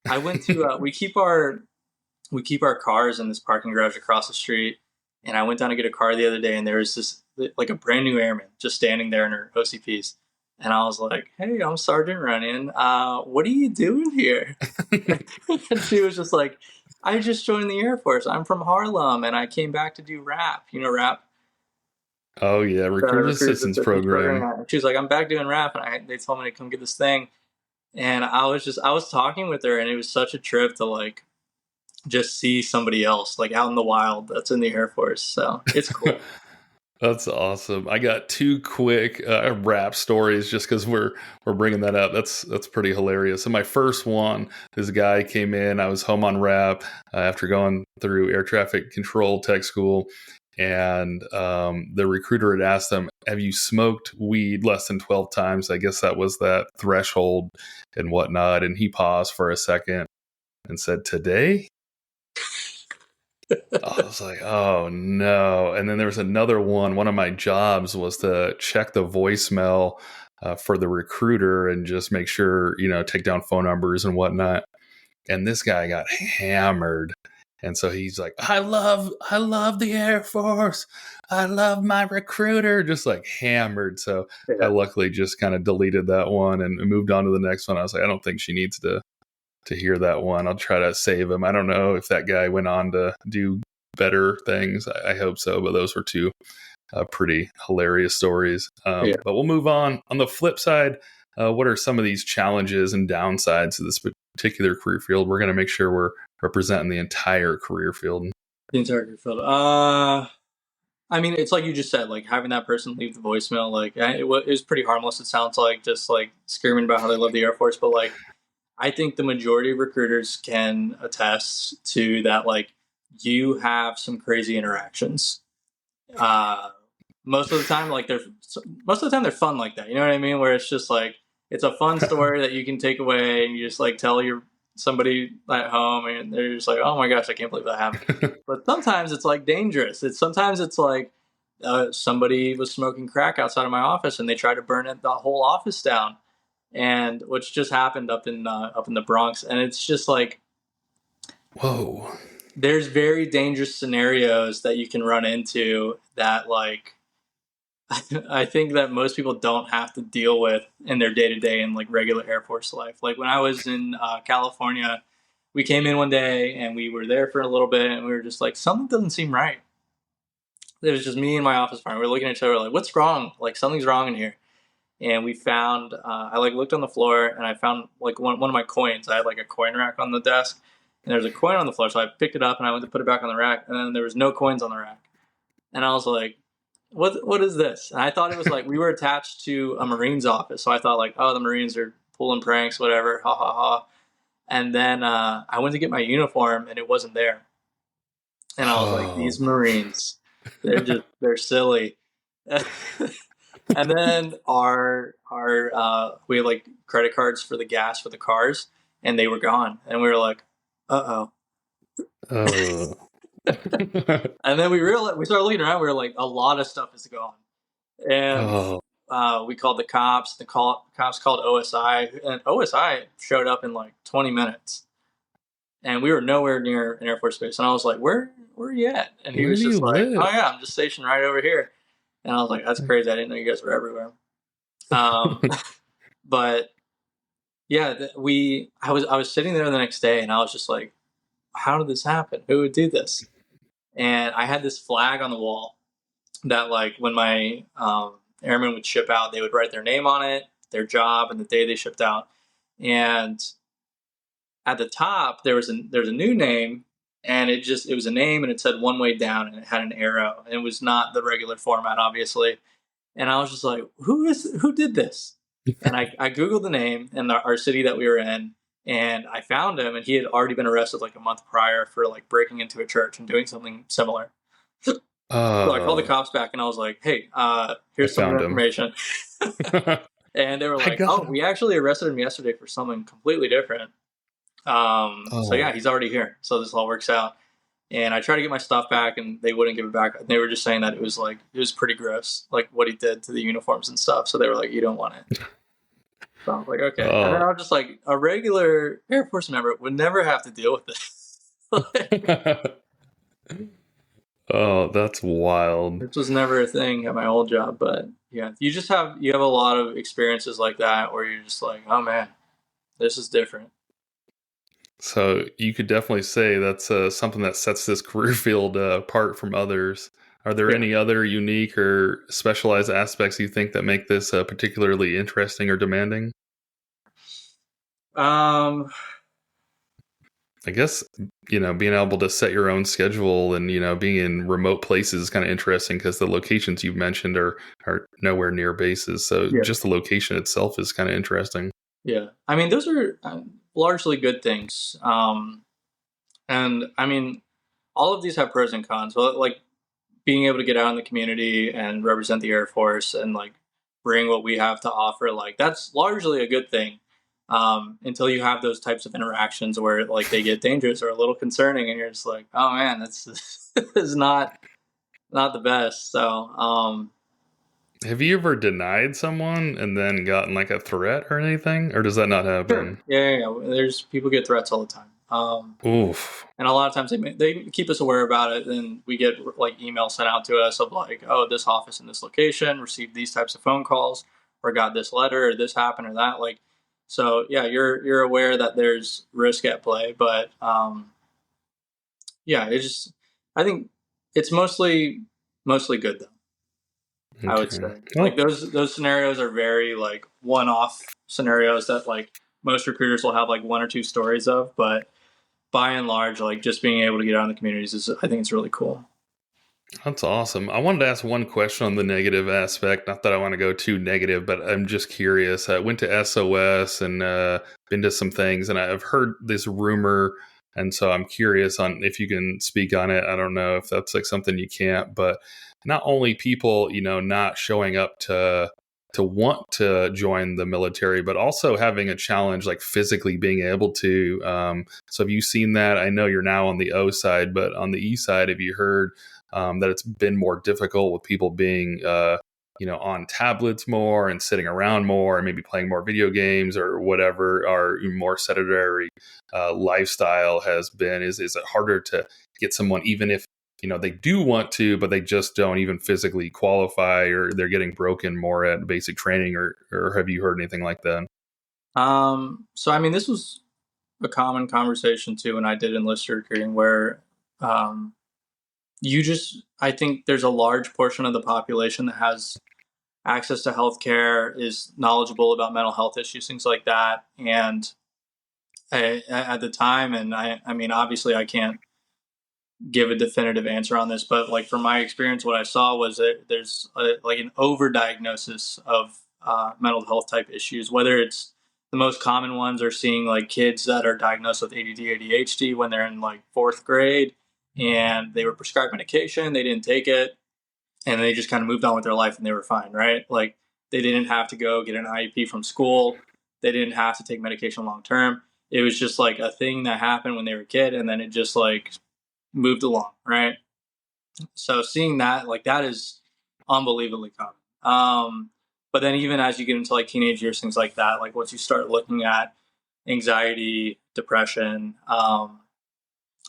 I went to we keep our cars in this parking garage across the street, and I went down to get a car the other day, and there was this like a brand new airman just standing there in her OCPs, and I was like, "Hey, I'm Sergeant Runyan. What are you doing here?" And she was just like, "I just joined the Air Force. I'm from Harlem, and I came back to do RAP. You know RAP, Oh yeah, the recruit Recruiters assistance Assistance program. Program." She was like, "I'm back doing RAP, and they told me to come get this thing." And I was talking with her, and it was such a trip to like just see somebody else like out in the wild that's in the Air Force. So it's cool. That's awesome. I got two quick rap stories just because we're bringing that up. That's pretty hilarious. So my first one, this guy came in. I was home on rap after going through air traffic control tech school, and the recruiter had asked him, "Have you smoked weed less than 12 times?" I guess that was that threshold and whatnot. And he paused for a second and said, "Today." I was like, oh no. And then there was another one. One of my jobs was to check the voicemail for the recruiter and just make sure, take down phone numbers and whatnot. And this guy got hammered. And so he's like, I love the Air Force. I love my recruiter, just like hammered. So I Yeah. luckily just kind of deleted that one and moved on to the next one. I was like, I don't think she needs to hear that one. I'll try to save him. I don't know if that guy went on to do better things. I hope so, but those were two pretty hilarious stories. Yeah. But we'll move on. On the flip side, what are some of these challenges and downsides of this particular career field? We're going to make sure we're representing the entire career field. The entire field. I mean, it's like you just said, like having that person leave the voicemail, like it was pretty harmless. It sounds like just like screaming about how they love the Air Force, but like I think the majority of recruiters can attest to that. Like you have some crazy interactions. Uh, most of the time, like most of the time they're fun like that. You know what I mean? Where it's just like it's a fun story that you can take away and you just like tell your somebody at home and they're just like, oh my gosh, I can't believe that happened. But sometimes it's like dangerous. Sometimes it's like somebody was smoking crack outside of my office and they tried to burn the whole office down, and which just happened up in the Bronx, and it's just like Whoa. there's very dangerous scenarios that you can run into that like I think that most people don't have to deal with in their day to day and like regular Air Force life. Like when I was in California, we came in one day and we were there for a little bit and we were just like, something doesn't seem right. It was just me and my office partner. We were looking at each other like, what's wrong? Like something's wrong in here. And we found, I like looked on the floor and I found like one of my coins. I had like a coin rack on the desk and there's a coin on the floor. So I picked it up and I went to put it back on the rack and then there was no coins on the rack. And I was like, what is this? And I thought it was like we were attached to a Marine's office. So I thought like, oh, the Marines are pulling pranks, whatever, ha ha ha. And then I went to get my uniform and it wasn't there. And I was like, Oh. these Marines, they're silly. And then our we had like credit cards for the gas for the cars, and they were gone. And we were like, uh Oh. oh. And then we started looking around. We were like, a lot of stuff is gone. And Oh. we called the cops. The cops called OSI, and OSI showed up in like 20 minutes, and we were nowhere near an Air Force base. And I was like, where are you at? And he Where was do you just like, oh live? yeah, I'm just stationed right over here. And I was like, that's crazy. I didn't know you guys were everywhere. Um, but yeah, I was sitting there the next day, and I was just like, how did this happen? Who would do this? And I had this flag on the wall that, like, when my airmen would ship out, they would write their name on it, their job, and the day they shipped out. And at the top, there's a new name, and it was a name, and it said one way down, and it had an arrow, and it was not the regular format, obviously. And I was just like, who did this? And I googled the name and our city that we were in, and I found him, and he had already been arrested like a month prior for like breaking into a church and doing something similar. So I called the Oh, cops back, and I was like, hey, I here's some found more him. information. And they were I like, got oh, him. we actually arrested him yesterday for something completely different. So yeah, Oh, he's already here. So this all works out. And I tried to get my stuff back, and they wouldn't give it back. They were just saying that it was pretty gross, like what he did to the uniforms and stuff. So they were like, you don't want it. So I was like, okay. And then I oh. was just like, a regular Air Force member would never have to deal with this. Oh, that's wild. This was never a thing at my old job, but yeah, you have a lot of experiences like that where you're just like, oh man, this is different. So you could definitely say that's something that sets this career field apart from others. Are there Yeah. any other unique or specialized aspects you think that make this particularly interesting or demanding? Um, I guess, being able to set your own schedule and, being in remote places is kind of interesting because the locations you've mentioned are nowhere near bases. So yeah. just the location itself is kind of interesting. Yeah. I mean, those are largely good things. And I mean, all of these have pros and cons. Well, like being able to get out in the community and represent the Air Force and like bring what we have to offer, like that's largely a good thing. Until you have those types of interactions where like they get dangerous or a little concerning, and you're just like, oh man, that's this is not the best. So Have you ever denied someone and then gotten like a threat or anything? Or does that not sure, happen? yeah. There's people get threats all the time. Oof. And a lot of times they keep us aware about it, and we get like emails sent out to us of like, oh, this office in this location received these types of phone calls, or got this letter, or this happened, or that. Like, so yeah, you're aware that there's risk at play, but yeah, it just I think it's mostly good though. I would Okay. say like Well, those scenarios are very like one off scenarios that like most recruiters will have like one or two stories of, but by and large, like just being able to get out in the communities is, I think it's really cool. that's awesome. I wanted to ask one question on the negative aspect. Not that I want to go too negative, but I'm just curious. I went to SOS and been to some things, and I've heard this rumor, and so I'm curious on if you can speak on it. I don't know if that's like something you can't, but not only people, not showing up to want to join the military, but also having a challenge like physically being able to. So have you seen that? I know you're now on the O side, but on the E side, have you heard? That it's been more difficult with people being, on tablets more and sitting around more and maybe playing more video games or whatever our more sedentary lifestyle has been. Is it harder to get someone, even if, they do want to, but they just don't even physically qualify, or they're getting broken more at basic training, or have you heard anything like that? So I mean, this was a common conversation too when I did enlist recruiting, where um, I think there's a large portion of the population that has access to healthcare, is knowledgeable about mental health issues, things like that, and at the time, and I mean, obviously, I can't give a definitive answer on this, but like from my experience, what I saw was that there's like an overdiagnosis of mental health type issues. Whether it's the most common ones are seeing like kids that are diagnosed with ADD, ADHD when they're in like fourth grade, and they were prescribed medication, they didn't take it, and they just kind of moved on with their life and they were fine, right? Like they didn't have to go get an IEP from school, they didn't have to take medication long term. It was just like a thing that happened when they were a kid, and then it just like moved along, right? So seeing that, like that is unbelievably common. But then even as you get into like teenage years, things like that, like once you start looking at anxiety, depression,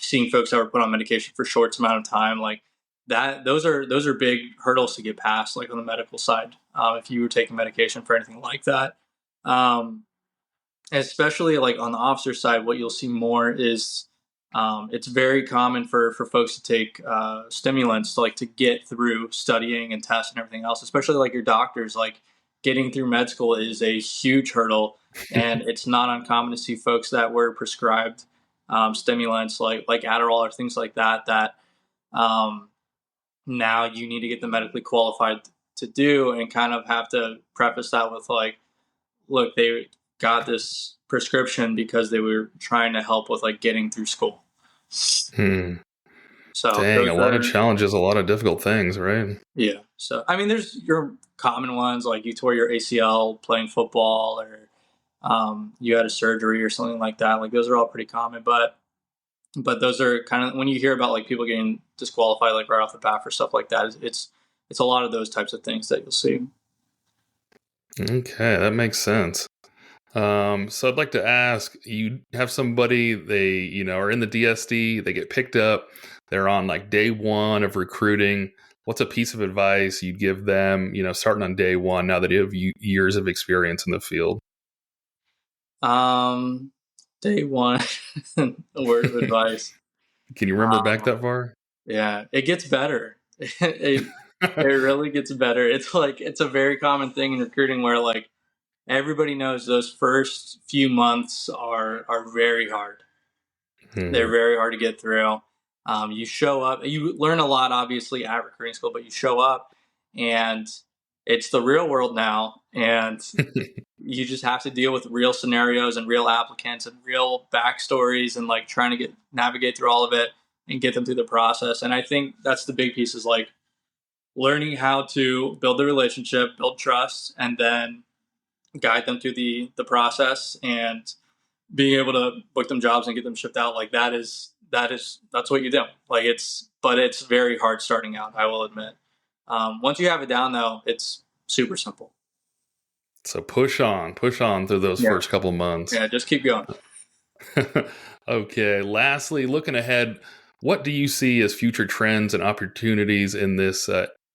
seeing folks that were put on medication for short amount of time, like that, those are big hurdles to get past, like on the medical side. If you were taking medication for anything like that, especially like on the officer side, what you'll see more is it's very common for folks to take stimulants to, like, to get through studying and tests and everything else, especially like your doctors. Like getting through med school is a huge hurdle, and it's not uncommon to see folks that were prescribed stimulants like Adderall or things like that um, now you need to get them medically qualified to do, and kind of have to preface that with like, look, they got this prescription because they were trying to help with like getting through school. So Dang, a those lot of are, challenges, a lot of difficult things, right? yeah. So I mean, there's your common ones like you tore your ACL playing football, or you had a surgery or something like that. Like those are all pretty common, but those are kind of, when you hear about like people getting disqualified like right off the bat for stuff like that, it's a lot of those types of things that you'll see. Okay, that makes sense. So I'd like to ask, you have somebody, they, are in the DSD, they get picked up, they're on like day one of recruiting. What's a piece of advice you'd give them, starting on day one, now that you have years of experience in the field? Day one, a word of advice. Can you remember back that far? Yeah, it gets better. It really gets better. It's like, it's a very common thing in recruiting where like everybody knows those first few months are very hard. They're very hard to get through. You show up, you learn a lot obviously at recruiting school, but you show up and it's the real world now, and you just have to deal with real scenarios and real applicants and real backstories, and like trying to navigate through all of it and get them through the process. And I think that's the big piece, is like learning how to build the relationship, build trust, and then guide them through the process, and being able to book them jobs and get them shipped out. Like that's what you do. Like but it's very hard starting out, I will admit. Once you have it down though, it's super simple. So push on through those Yeah. first couple months. Yeah, just keep going. Okay. Lastly, looking ahead, what do you see as future trends and opportunities in this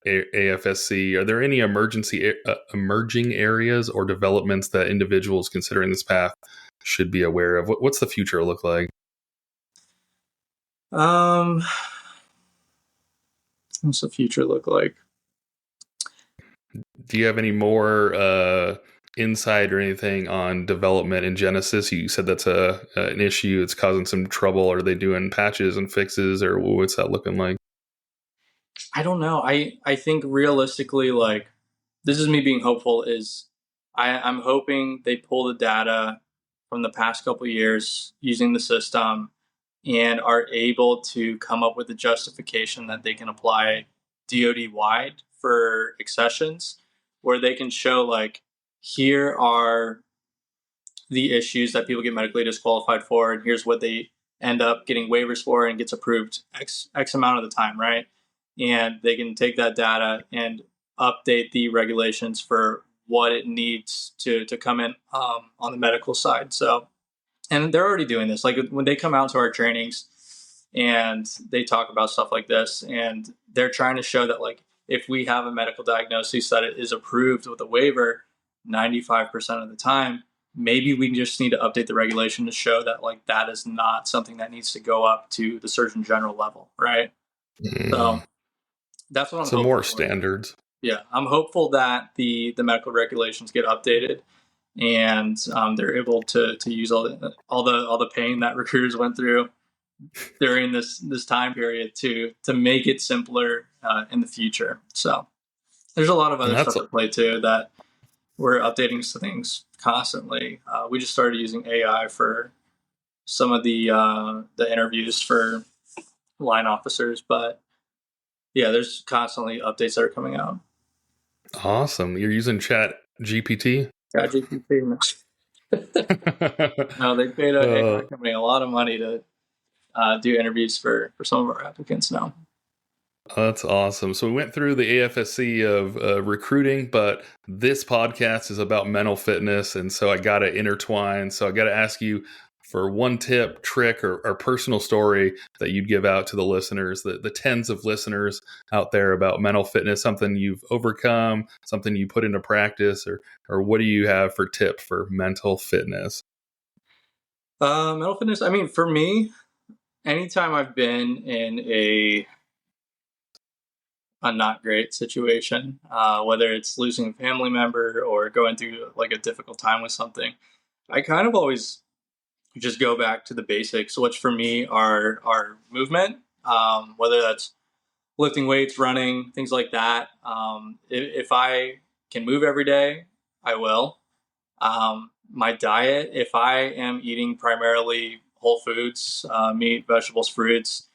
AFSC? Are there any emerging areas or developments that individuals considering this path should be aware of? What's the future look like? What's the future look like? Do you have any more insight or anything on development in Genesis? You said that's an issue. It's causing some trouble. Are they doing patches and fixes, or what's that looking like? I don't know. I think realistically, like, this is me being hopeful, is I'm hoping they pull the data from the past couple of years using the system and are able to come up with a justification that they can apply DoD wide for accessions, where they can show like, here are the issues that people get medically disqualified for, and here's what they end up getting waivers for and gets approved X amount of the time, right? And they can take that data and update the regulations for what it needs to come in on the medical side. So, and they're already doing this. Like when they come out to our trainings and they talk about stuff like this, and they're trying to show that like, if we have a medical diagnosis that it is approved with a waiver 95% of the time, maybe we just need to update the regulation to show that like that is not something that needs to go up to the Surgeon General level, right? So that's what I'm So hoping more for. standards. Yeah, I'm hopeful that the medical regulations get updated, and they're able to use all the pain that recruiters went through during this time period to make it simpler in the future. So there's a lot of And other that's stuff at play too, that we're updating things constantly. We just started using AI for some of the interviews for line officers, but yeah, there's constantly updates that are coming out. awesome. You're using Chat GPT? ChatGPT. No, they paid an AI company a lot of money to do interviews for some of our applicants now. That's awesome. So we went through the AFSC of recruiting, but this podcast is about mental fitness. And so I got to intertwine. So I got to ask you for one tip, trick, or personal story that you'd give out to the listeners, the tens of listeners out there about mental fitness, something you've overcome, something you put into practice, or what do you have for tip for mental fitness? Mental fitness. I mean, for me, anytime I've been in a not great situation, whether it's losing a family member or going through like a difficult time with something, I kind of always just go back to the basics, which for me are movement, whether that's lifting weights, running, things like that. If I can move every day, I will. My diet, if I am eating primarily whole foods, meat, vegetables, fruits,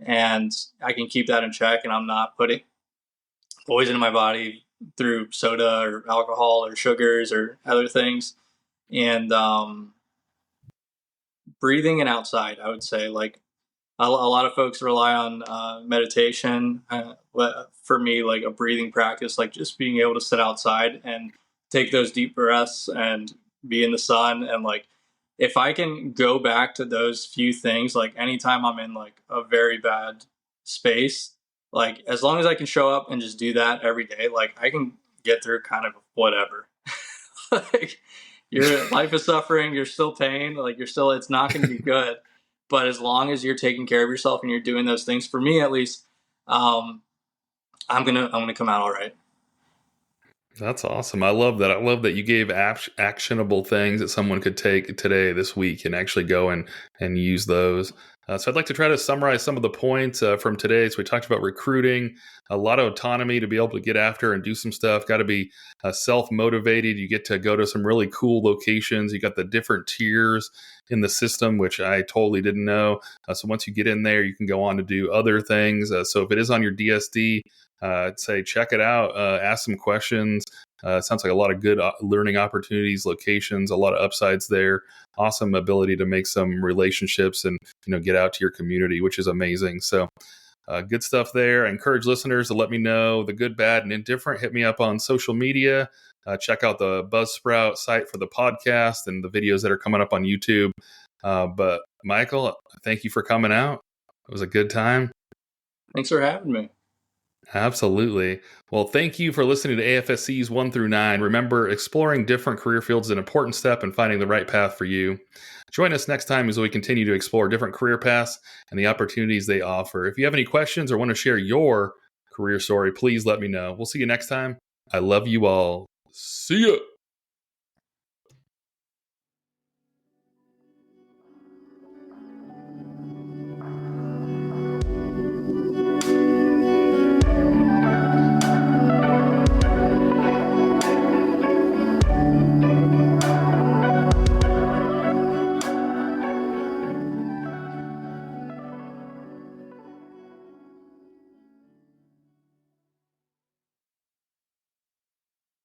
and I can keep that in check and I'm not putting poison in my body through soda or alcohol or sugars or other things. And breathing and outside, I would say, like a lot of folks rely on meditation. For me, like a breathing practice, like just being able to sit outside and take those deep breaths and be in the sun. And like, if I can go back to those few things, like anytime I'm in like a very bad space, like as long as I can show up and just do that every day, like I can get through kind of whatever. Like your life is suffering, you're still pain, like you're still, it's not going to be good. But as long as you're taking care of yourself and you're doing those things, for me at least, I'm gonna come out all right. That's awesome. I love that. I love that you gave actionable things that someone could take today, this week, and actually go and use those. So I'd like to try to summarize some of the points from today. So we talked about recruiting, a lot of autonomy to be able to get after and do some stuff. Got to be self-motivated. You get to go to some really cool locations. You got the different tiers in the system, which I totally didn't know. So once you get in there, you can go on to do other things. So if it is on your DSD, I'd say check it out, ask some questions. It sounds like a lot of good learning opportunities, locations, a lot of upsides there. Awesome ability to make some relationships and get out to your community, which is amazing. So good stuff there. I encourage listeners to let me know the good, bad, and indifferent. Hit me up on social media. Check out the Buzzsprout site for the podcast and the videos that are coming up on YouTube. But Michael, thank you for coming out. It was a good time. Thanks for having me. Absolutely. Well, thank you for listening to AFSCs 1 through 9. Remember, exploring different career fields is an important step in finding the right path for you. Join us next time as we continue to explore different career paths and the opportunities they offer. If you have any questions or want to share your career story, please let me know. We'll see you next time. I love you all. See ya.